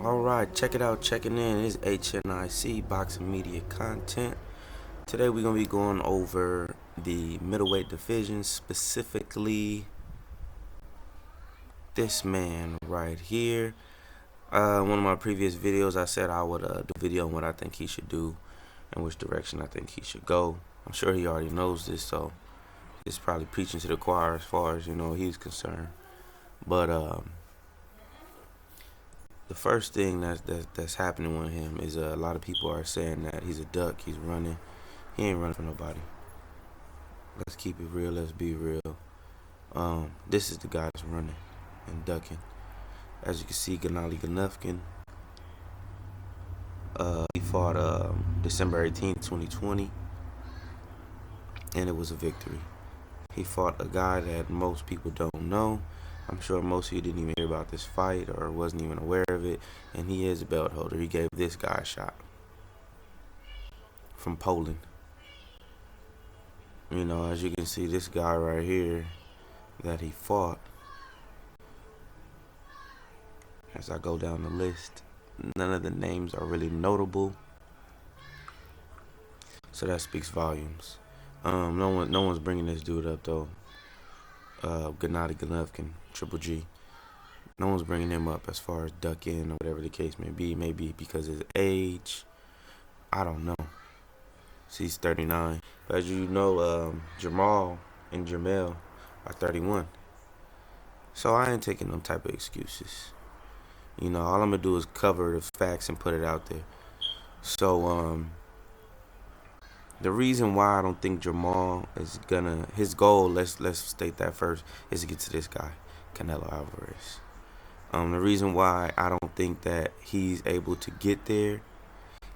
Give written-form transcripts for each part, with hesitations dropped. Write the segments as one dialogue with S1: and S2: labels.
S1: Alright, check it out, checking in. It's HNIC Boxing Media Content. Today we're going to be going over the middleweight division, specifically this man right here. One of my previous videos I said I would do a video on what I think he should do and which direction I think he should go. I'm sure he already knows this, so he's probably preaching to the choir as far as, he's concerned. But the first thing that's happening with him is a lot of people are saying that he's a duck, he's running. He ain't running for nobody. Let's keep it real, let's be real. This is the guy that's running and ducking. As you can see, Golovkin, he fought December 18th, 2020, and it was a victory. He fought a guy that most people don't know. I'm sure most of you didn't even hear about this fight or wasn't even aware of it, and he is a belt holder. He gave this guy a shot from Poland. As you can see, this guy right here that he fought, as I go down the list, none of the names are really notable, so that speaks volumes. No one's bringing this dude up though. Golovkin, Triple G. No one's bringing him up as far as ducking or whatever the case may be. Maybe because of his age. I don't know. He's 39. But as you know, Jermall and Jermall are 31. So I ain't taking no type of excuses. All I'm going to do is cover the facts and put it out there. So, the reason why I don't think Jermall is his goal, let's state that first, is to get to this guy, Canelo Alvarez. The reason why I don't think that he's able to get there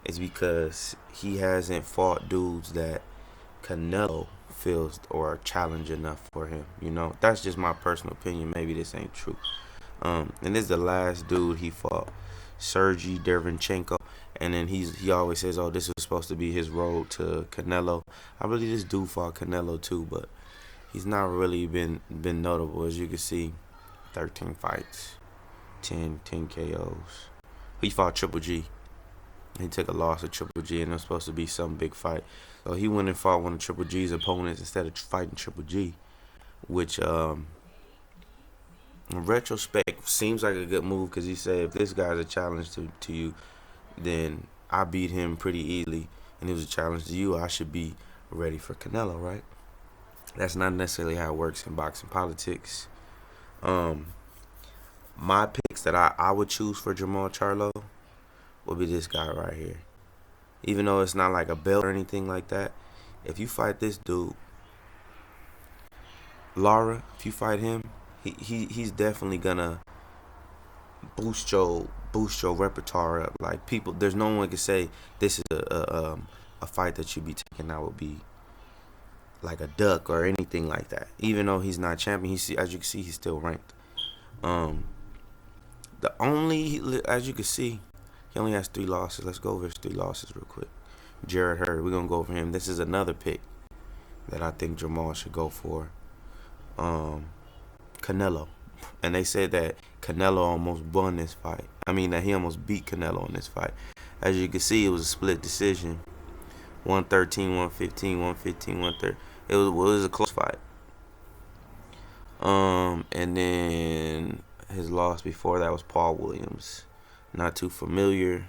S1: is because he hasn't fought dudes that Canelo feels or challenge enough for him. That's just my personal opinion. Maybe this ain't true. And this is the last dude he fought, Sergey Derevyanchenko. And then he always says, oh, this was supposed to be his road to Canelo. I believe this dude fought Canelo too, but he's not really been notable. As you can see, 13 fights, 10 KOs. He fought Triple G. He took a loss to Triple G, and it was supposed to be some big fight. So he went and fought one of Triple G's opponents instead of fighting Triple G, which in retrospect seems like a good move, because he said, if this guy's a challenge to you, then I beat him pretty easily, and it was a challenge to you, I should be ready for Canelo, right? That's not necessarily how it works in boxing politics. My picks that I would choose for Jermall Charlo would be this guy right here. Even though it's not like a belt or anything like that, if you fight this dude, Lara, if you fight him, he's definitely gonna boost your repertoire up. Like, people, there's no one can say this is a fight that you be taking that would be like a duck or anything like that. Even though he's not champion, as you can see, he's still ranked. As you can see, he only has 3 losses. Let's go over his 3 losses real quick. Jarrett Hurd, we're gonna go over him. This is another pick that I think Jermall should go for. Canelo. And they said that Canelo almost won this fight. That he almost beat Canelo in this fight. As you can see, it was a split decision. 113, 115, 115, 130. It was a close fight. And then his loss before that was Paul Williams. Not too familiar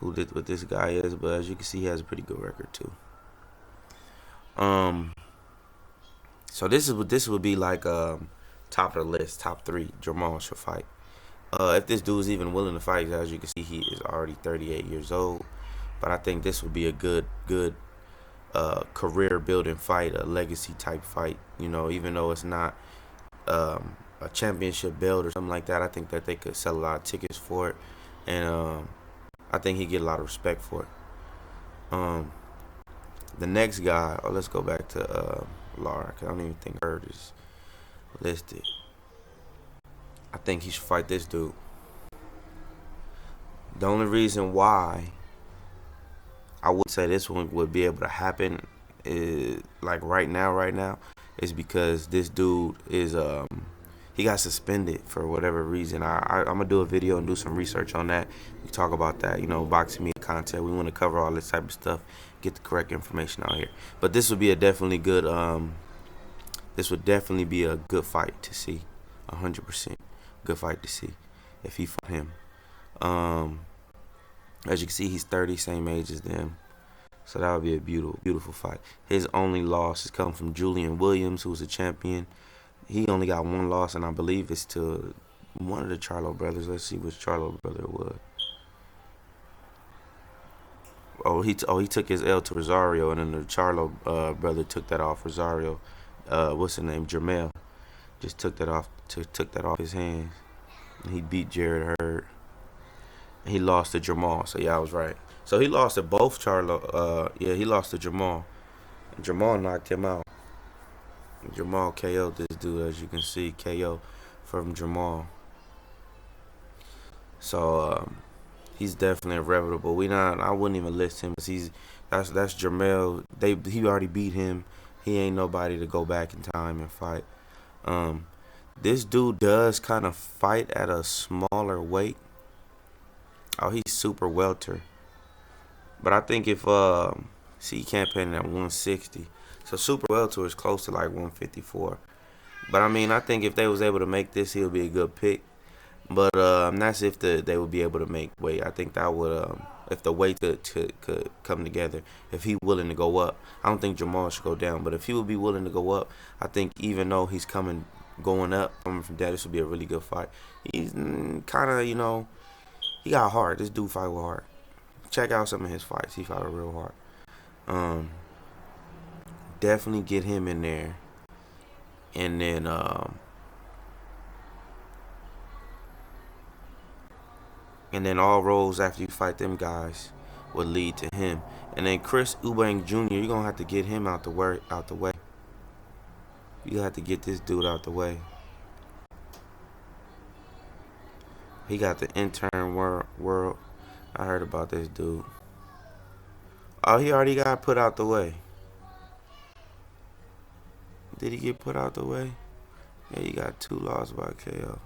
S1: what this guy is, but as you can see, he has a pretty good record too. So this would be like top of the list, top 3 Jermall should fight. If this dude is even willing to fight, as you can see, he is already 38 years old. But I think this would be a good career building fight, a legacy type fight. Even though it's not a championship belt or something like that, I think that they could sell a lot of tickets for it, and I think he'd get a lot of respect for it. The next guy, let's go back to Lara, because I don't even think Hurd is listed. I think he should fight this dude. The only reason why I would say this one would be able to happen is like right now is because this dude is he got suspended for whatever reason. I'm gonna do a video and do some research on that. We talk about that. You know, boxing media content. We want to cover all this type of stuff, get the correct information out here. But this would be a definitely good. This would definitely be a good fight to see. 100% good fight to see if he fought him. As you can see, he's 30, same age as them. So that would be a beautiful, beautiful fight. His only loss has come from Julian Williams, who's a champion. He only got one loss, and I believe it's to one of the Charlo brothers. Let's see which Charlo brother it was. He took his L to Rosario, and then the Charlo brother took that off Rosario. What's his name? Jermall. Just took that off his hands. And he beat Jared Hurd. He lost to Jermall. So yeah, I was right. So he lost to both Charlo. Yeah, he lost to Jermall. And Jermall knocked him out. Jermall KO'd this dude, as you can see, KO from Jermall. So he's definitely irrevocable. I wouldn't even list him because that's Jermall. He already beat him. He ain't nobody to go back in time and fight. This dude does kind of fight at a smaller weight. Oh, he's super welter. But I think if see, he campaigned at 160. So super welter is close to like 154. But I mean, I think if they was able to make this, he'll be a good pick. But that's if they would be able to make weight. I think that would if the weight could come together. If he willing to go up, I don't think Jermall should go down. But if he would be willing to go up, I think even though he's coming from that, this would be a really good fight. He's kind of, you know, he got heart. This dude fight with heart. Check out some of his fights. He fought real hard. Definitely get him in there. And then all roads after you fight them guys would lead to him. And then Chris Eubank Jr., you're gonna have to get him out the way. You have to get this dude out the way. He got the intern world. I heard about this dude. Oh, he already got put out the way. Did he get put out the way? Yeah, he got 2 losses by KO.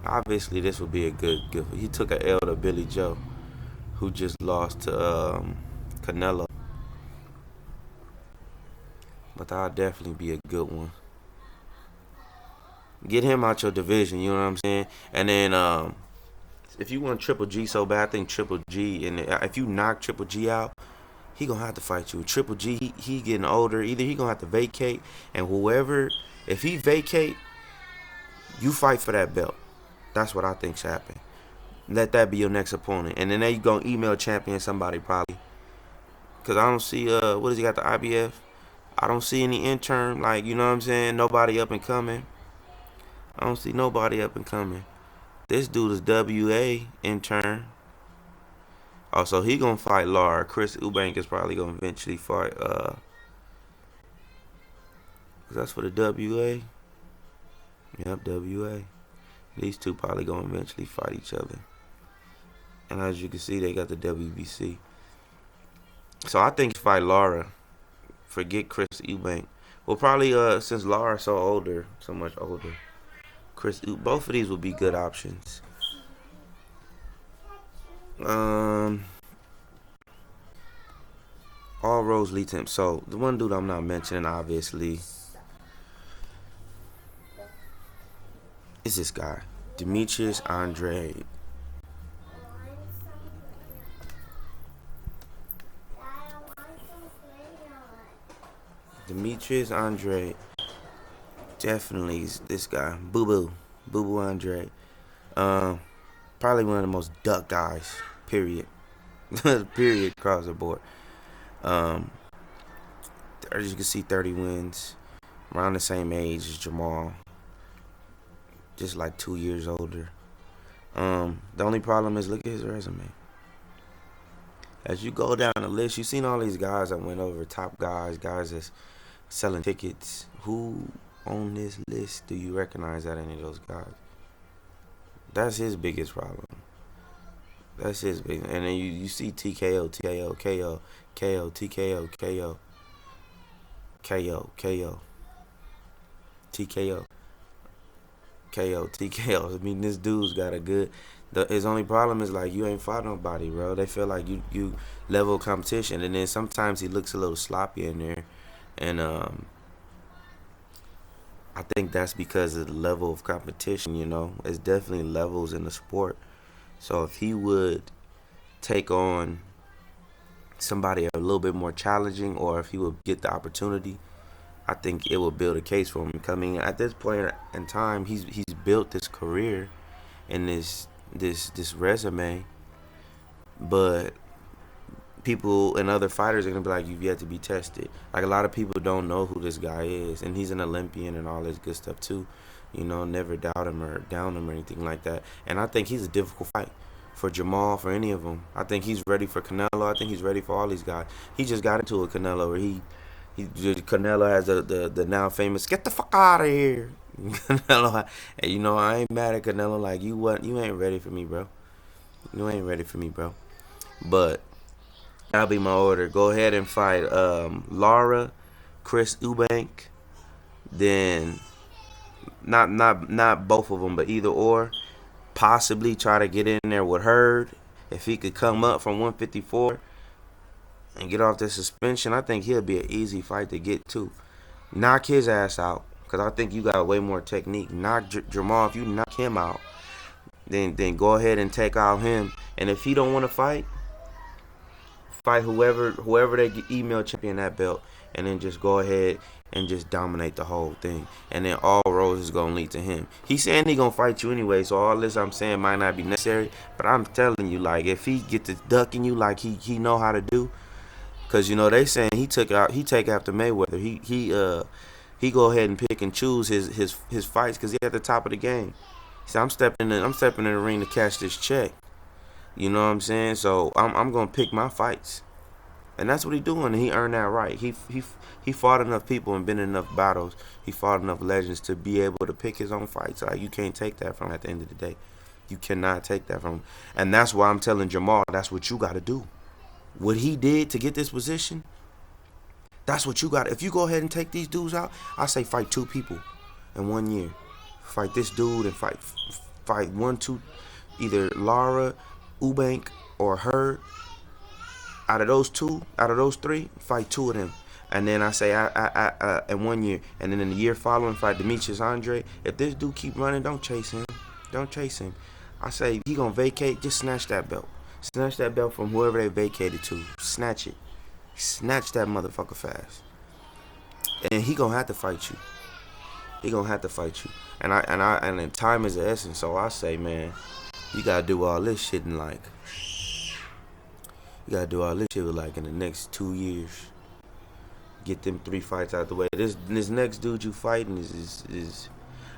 S1: Obviously, this would be a good. He took an L to Billy Joe, who just lost to Canelo. But that'll definitely be a good one. Get him out your division, you know what I'm saying? And then if you want Triple G so bad, I think Triple G, and if you knock Triple G out, he gonna have to fight you. Triple G, he getting older. Either he gonna have to vacate, and if he vacate, you fight for that belt. That's what I think should happen. Let that be your next opponent. And then you gonna email champion somebody probably. Because I don't see, what does he got, the IBF? I don't see any intern, like, you know what I'm saying? Nobody up and coming. I don't see nobody up and coming. This dude is WA intern. Oh, so he gonna fight Lara. Chris Eubank is probably gonna eventually fight, cause that's for the WA. Yep, WA. These two probably gonna eventually fight each other. And as you can see, they got the WBC. So I think fight Lara. Forget Chris Eubank. Well, probably since Lara's so much older. Both of these would be good options. All roads lead to him. So the one dude I'm not mentioning, obviously, is this guy, Demetrius Andrade. Demetrius Andrade. Definitely is this guy. Boo Boo Andrade. Probably one of the most duck guys. Period. Period across the board. As you can see, 30 wins. Around the same age as Jermall. Just like 2 years older. The only problem is, look at his resume. As you go down the list, you've seen all these guys that went over, top guys that's selling tickets. Who on this list do you recognize out of any of those guys? That's his biggest problem. That's his big. And then you see TKO, KO, TKO, KO. KO, KO, TKO, KO, TKO. I mean, this dude's got a good. His only problem is like you ain't fought nobody, bro. They feel like you level competition, and then sometimes he looks a little sloppy in there, and I think that's because of the level of competition. It's definitely levels in the sport. So if he would take on somebody a little bit more challenging, or if he would get the opportunity, I think it will build a case for him. Coming at this point in time, he's built this career and this resume, but people and other fighters are gonna be like, you've yet to be tested. Like, a lot of people don't know who this guy is, and he's an Olympian and all this good stuff too. Never doubt him or down him or anything like that. And I think he's a difficult fight for Jermall, for any of them. I think he's ready for Canelo. I think he's ready for all these guys. He just got into a Canelo where Canelo has the now famous "get the fuck out of here." Canelo, and I ain't mad at Canelo. Like, you ain't ready for me, bro. You ain't ready for me, bro. But that'll be my order. Go ahead and fight Lara, Chris Eubank, then not both of them, but either or. Possibly try to get in there with Hurd. If he could come up from 154 and get off the suspension, I think he'll be an easy fight to get to. Knock his ass out, because I think you got way more technique. Knock Jermall. If you knock him out, then go ahead and take out him. And if he don't want to fight whoever they email champion that belt, and then just go ahead and just dominate the whole thing. And then all roads is going to lead to him. He's saying he going to fight you anyway, so all this I'm saying might not be necessary. But I'm telling you, like, if he get to ducking you like he know how to do, because, they saying he take after Mayweather. He go ahead and pick and choose his fights because he at the top of the game. So I'm stepping in the ring to catch this check. You know what I'm saying? So I'm going to pick my fights. And that's what he doing, and he earned that right. He fought enough people and been in enough battles. He fought enough legends to be able to pick his own fights. Like, you can't take that from him at the end of the day. You cannot take that from him. And that's why I'm telling Jermall, that's what you got to do. What he did to get this position, that's what you got. If you go ahead and take these dudes out, I say fight 2 people in 1 year. Fight this dude and fight 1, 2, either Lara, Eubank, or Hurd. Out of those 3, fight 2 of them. And then I say I in 1 year. And then in the year following, fight Demetrius Andre. If this dude keep running, don't chase him. Don't chase him. I say he gonna vacate, just snatch that belt. Snatch that belt from whoever they vacated to. Snatch it. Snatch that motherfucker fast. And he gonna have to fight you. He gonna have to fight you. And time is the essence. So I say, man, you gotta do all this shit in like. You gotta do all this shit like in the next 2 years. Get them 3 fights out the way. This next dude you fighting is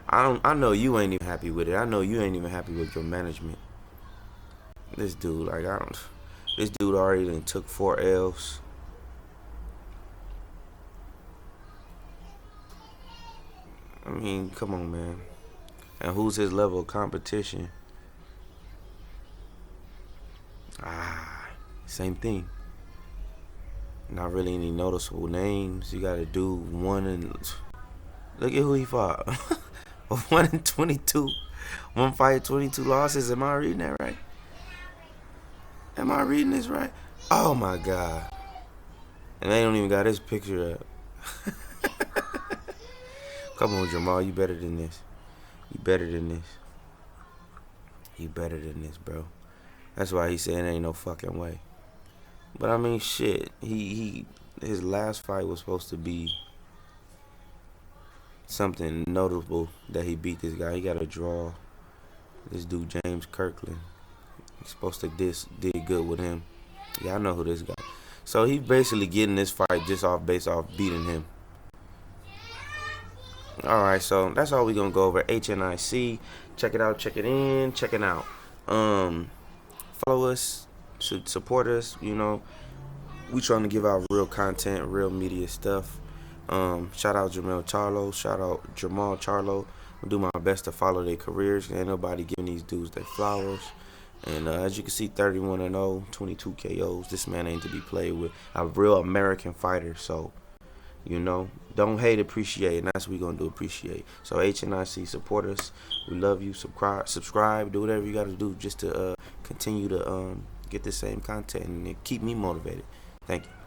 S1: I know you ain't even happy with it. I know you ain't even happy with your management. This dude, like, this dude already done took 4 L's. I mean, come on, man. And who's his level of competition? Same thing. Not really any noticeable names. You gotta do one and look at who he fought. 1-22. 1 fight, 22 losses. Am I reading that right? Am I reading this right? Oh my God. And they don't even got his picture up. Come on, Jermall, you better than this. You better than this. You better than this, bro. That's why he said ain't no fucking way. But I mean, shit. His last fight was supposed to be something notable that he beat this guy. He got a draw. This dude James Kirkland. He's supposed to did good with him. Yeah, I know who this guy. So he's basically getting this fight just based off beating him. Alright, so that's all we're gonna go over. HNIC. Check it out, check it in, check it out. Follow us, support us, We trying to give out real content, real media stuff. Shout out Charlo, shout out Jermall Charlo. I do my best to follow their careers. Ain't nobody giving these dudes their flowers. And as you can see, 31-0, 22 KOs. This man ain't to be played with. A real American fighter. So You know, don't hate, appreciate, and that's what we're gonna do. Appreciate. So HNIC, support us. We love you. Subscribe. Do whatever you got to do just to continue to get the same content and keep me motivated. Thank you.